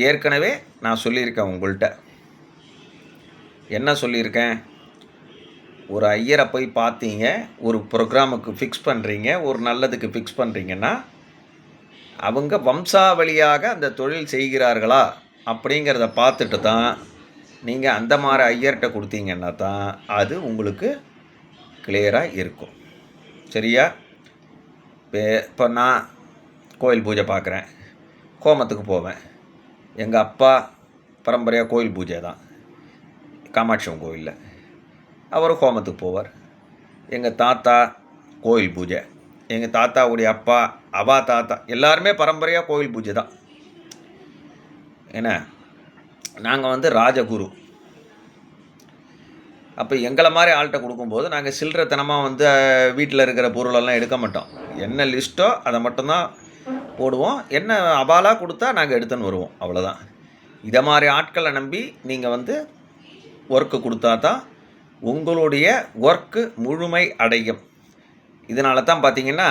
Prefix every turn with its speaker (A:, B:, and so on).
A: ஏற்கனவே நான் சொல்லியிருக்கேன் உங்கள்கிட்ட. என்ன சொல்லியிருக்கேன்? ஒரு ஐயரை போய் பார்த்தீங்க, ஒரு ப்ரோக்ராமுக்கு ஃபிக்ஸ் பண்ணுறீங்க, ஒரு நல்லதுக்கு ஃபிக்ஸ் பண்ணுறீங்கன்னா, அவங்க வம்சாவளியாக அந்த தொழில் செய்கிறார்களா அப்படிங்கிறத பார்த்துட்டு தான் நீங்கள் அந்த மாதிரி ஐயர்கிட்ட கொடுத்தீங்கன்னா தான் அது உங்களுக்கு கிளியராக இருக்கும். சரியா? இப்போ நான் கோயில் பூஜை பார்க்குறேன், ஹோமத்துக்கு போவேன். எங்கள் அப்பா பரம்பரையாக கோயில் பூஜை தான், காமாட்சி அம்மன் கோயிலில். அவர் ஹோமத்துக்கு போவார். எங்கள் தாத்தா கோயில் பூஜை, எங்கள் தாத்தாவுடைய அப்பா, அவா தாத்தா எல்லாருமே பரம்பரையாக கோயில் பூஜை தான். ஏன்னா நாங்கள் ராஜகுரு. அப்போ எங்களை மாதிரி ஆள்கிட்ட கொடுக்கும்போது நாங்கள் சில்லறத்தனமாக வீட்டில் இருக்கிற பொருளெல்லாம் எடுக்க மாட்டோம். என்ன லிஸ்ட்டோ அதை மட்டும்தான் போடுவோம். என்ன அபாலாக கொடுத்தா நாங்கள் எடுத்துன்னு வருவோம், அவ்வளோதான். இதை மாதிரி ஆட்களை நம்பி நீங்கள் ஒர்க்கு கொடுத்தா தான் உங்களுடைய ஒர்க்கு முழுமை அடையும். இதனால தான் பார்த்தீங்கன்னா